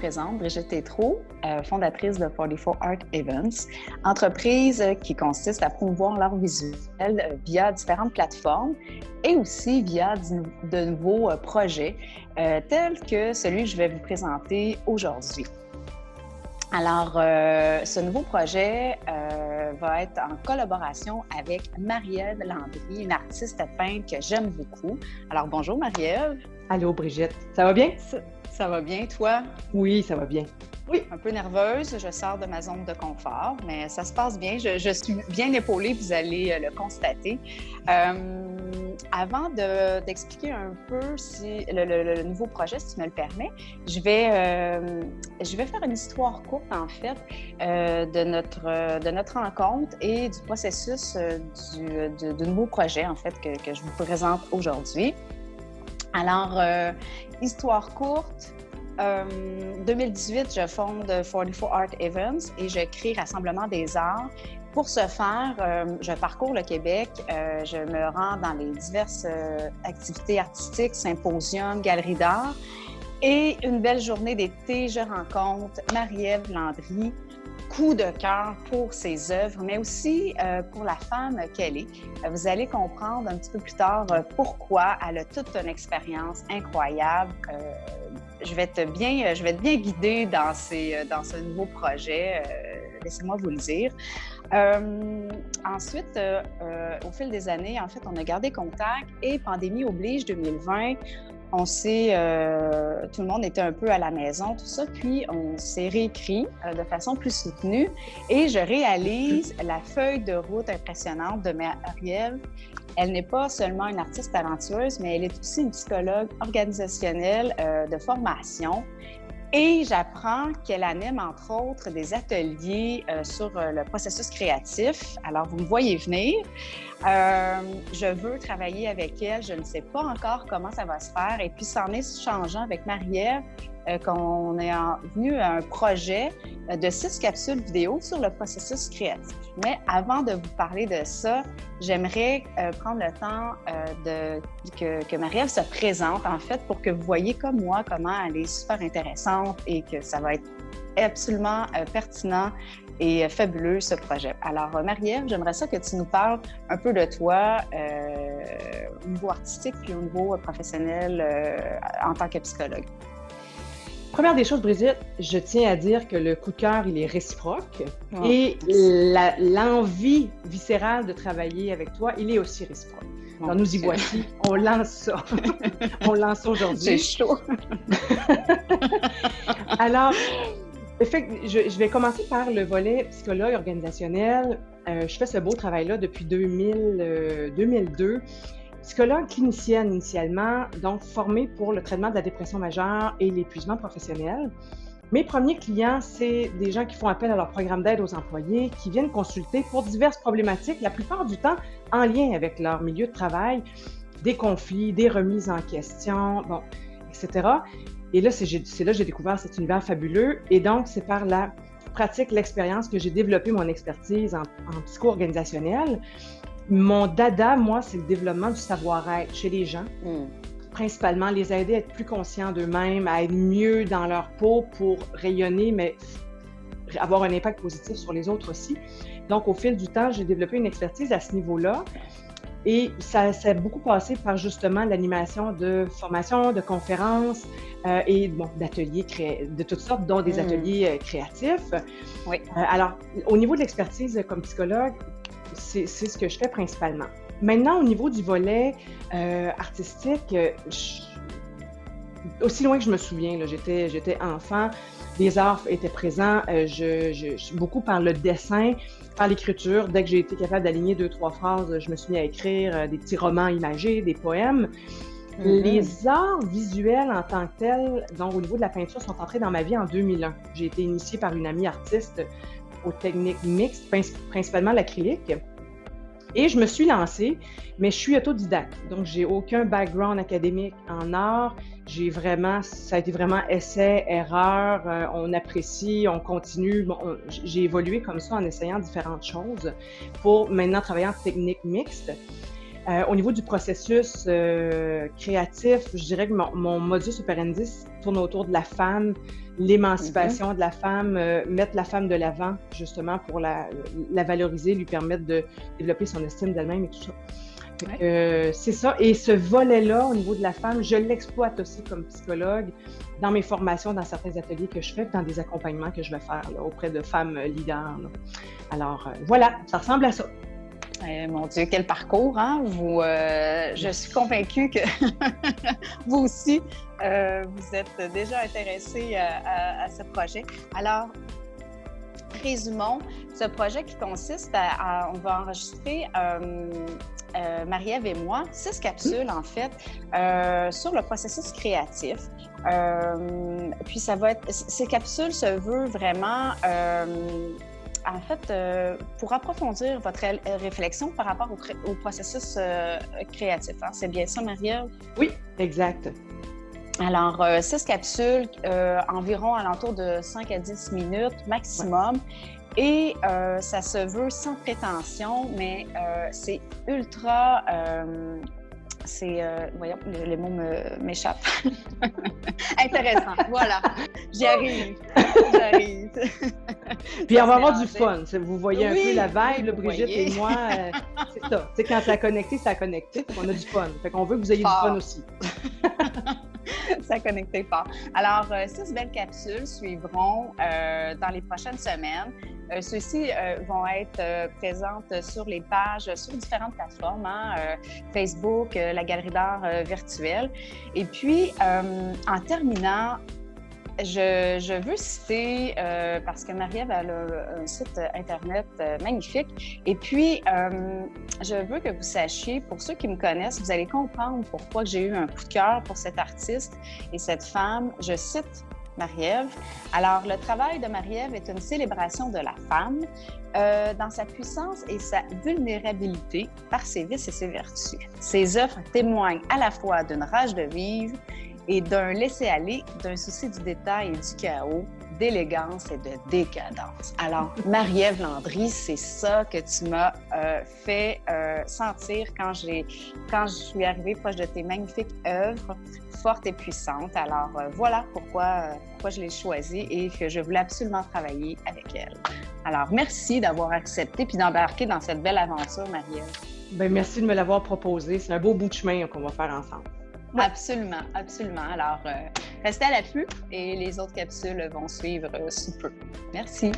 présente Brigitte Tétrault, fondatrice de 44 Art Events, entreprise qui consiste à promouvoir l'art visuel via différentes plateformes et aussi via de nouveaux projets tels que celui que je vais vous présenter aujourd'hui. Alors, ce nouveau projet va être en collaboration avec Marie-Ève Landry, une artiste peintre que j'aime beaucoup. Alors, bonjour Marie-Ève. Allô Brigitte, ça va bien? Ça va bien, toi? Oui, ça va bien. Oui, un peu nerveuse, je sors de ma zone de confort, mais ça se passe bien. Je suis bien épaulée, vous allez le constater. Avant d'expliquer un peu le nouveau projet, si tu me le permets, je vais faire une histoire courte, en fait, de notre rencontre et du processus du nouveau projet, en fait, que je vous présente aujourd'hui. Alors, histoire courte, 2018, je fonde 44 Art Events et je crée Rassemblement des arts. Pour ce faire, je parcours le Québec, je me rends dans les diverses activités artistiques, symposiums, galeries d'art. Et une belle journée d'été, je rencontre Marie-Ève Landry, coup de cœur pour ses œuvres, mais aussi pour la femme qu'elle est. Vous allez comprendre un petit peu plus tard pourquoi elle a toute une expérience incroyable. Je vais être bien guidée dans ce nouveau projet. Laissez-moi vous le dire. Ensuite, au fil des années, en fait, on a gardé contact et pandémie oblige 2020. On s'est, tout le monde était un peu à la maison, tout ça, puis on s'est réécrit de façon plus soutenue et je réalise la feuille de route impressionnante de Marie-Ève. Elle n'est pas seulement une artiste talentueuse, mais elle est aussi une psychologue organisationnelle de formation. Et j'apprends qu'elle anime, entre autres, des ateliers sur le processus créatif. Alors, vous me voyez venir. Je veux travailler avec elle. Je ne sais pas encore comment ça va se faire. Et puis, c'en est changeant avec Marie-Ève, qu'on est venu à un projet de 6 capsules vidéo sur le processus créatif. Mais avant de vous parler de ça, j'aimerais prendre le temps que Marie-Ève se présente, en fait, pour que vous voyez comme moi comment elle est super intéressante et que ça va être absolument pertinent et fabuleux, ce projet. Alors, Marie-Ève, j'aimerais ça que tu nous parles un peu de toi au niveau artistique puis au niveau professionnel en tant que psychologue. Première des choses, Brigitte, je tiens à dire que le coup de cœur, il est réciproque et l'envie viscérale de travailler avec toi, il est aussi réciproque. Alors, nous y voici, on lance ça. On lance ça aujourd'hui. C'est chaud. Alors, je vais commencer par le volet psychologue organisationnel. Je fais ce beau travail-là depuis 2002. Psychologue clinicienne initialement, donc formée pour le traitement de la dépression majeure et l'épuisement professionnel. Mes premiers clients, c'est des gens qui font appel à leur programme d'aide aux employés, qui viennent consulter pour diverses problématiques, la plupart du temps en lien avec leur milieu de travail, des conflits, des remises en question, bon, etc. Et là, c'est là que j'ai découvert cet univers fabuleux. Et donc, c'est par la pratique, l'expérience que j'ai développé mon expertise en psycho-organisationnelle. Mon dada, moi, c'est le développement du savoir-être chez les gens. Principalement, les aider à être plus conscients d'eux-mêmes, à être mieux dans leur peau pour rayonner, mais avoir un impact positif sur les autres aussi. Donc, au fil du temps, j'ai développé une expertise à ce niveau-là. Et ça a beaucoup passé par justement l'animation de formations, de conférences et bon, d'ateliers de toutes sortes, dont des ateliers créatifs. Oui. Alors, au niveau de l'expertise comme psychologue, c'est ce que je fais principalement. Maintenant, au niveau du volet artistique, aussi loin que je me souviens, j'étais enfant, les arts étaient présents, beaucoup par le dessin, par l'écriture. Dès que j'ai été capable d'aligner 2-3 phrases, je me suis mis à écrire des petits romans imagés, des poèmes. Les arts visuels en tant que tels, donc au niveau de la peinture, sont entrés dans ma vie en 2001. J'ai été initiée par une amie artiste aux techniques mixtes, principalement l'acrylique. Et je me suis lancée, mais je suis autodidacte. Donc, j'ai aucun background académique en art. Ça a été vraiment essai, erreur, on apprécie, on continue. Bon, j'ai évolué comme ça en essayant différentes choses pour maintenant travailler en technique mixte. Au niveau du processus créatif, je dirais que mon modus operandi tourne autour de la femme, l'émancipation de la femme, mettre la femme de l'avant, justement, pour la valoriser, lui permettre de développer son estime d'elle-même et tout ça. C'est ça. Et ce volet-là, au niveau de la femme, je l'exploite aussi comme psychologue dans mes formations, dans certains ateliers que je fais, dans des accompagnements que je vais faire là, auprès de femmes leaders. Là. Alors, voilà, ça ressemble à ça. Mon Dieu, quel parcours, hein? Je suis convaincue que vous aussi, vous êtes déjà intéressé à ce projet. Alors, résumons, ce projet qui consiste on va enregistrer, Marie-Ève et moi, 6 capsules, en fait, sur le processus créatif. Puis ça va être, ces capsules se veulent vraiment, en fait, pour approfondir votre réflexion par rapport au processus créatif. Hein? C'est bien ça, Marie-Ève? Oui, exact. Alors, 6 capsules, environ alentour de 5 à 10 minutes maximum. Et ça se veut sans prétention, mais c'est ultra... voyons, les mots m'échappent. Intéressant, voilà. J'y arrive. Puis on va avoir du fun. Vous voyez un peu la vibe, là, Brigitte et moi. C'est ça. Tu sais, quand ça a connecté, ça a connecté. On a du fun. Fait qu'on veut que vous ayez du fun aussi. Ça a connecté fort. Alors, 6 belles capsules suivront dans les prochaines semaines. Ceux-ci vont être présentes sur les pages, sur différentes plateformes, hein, Facebook, la Galerie d'art virtuelle. Et puis, en terminant, je veux citer, parce que Marie-Ève a un site Internet magnifique, et puis je veux que vous sachiez, pour ceux qui me connaissent, vous allez comprendre pourquoi j'ai eu un coup de cœur pour cet artiste et cette femme. Je cite Marie-Ève. Alors, le travail de Marie-Ève est une célébration de la femme dans sa puissance et sa vulnérabilité par ses vices et ses vertus. Ses œuvres témoignent à la fois d'une rage de vivre et d'un laisser-aller, d'un souci du détail et du chaos, d'élégance et de décadence. Alors, Marie-Ève Landry, c'est ça que tu m'as fait sentir quand je suis arrivée proche de tes magnifiques œuvres, fortes et puissantes. Alors, voilà pourquoi je l'ai choisie et que je voulais absolument travailler avec elle. Alors, merci d'avoir accepté puis d'embarquer dans cette belle aventure, Marie-Ève. Bien, merci de me l'avoir proposé. C'est un beau bout de chemin qu'on va faire ensemble. Ouais. Absolument, absolument. Alors, restez à l'affût et les autres capsules vont suivre sous peu. Merci.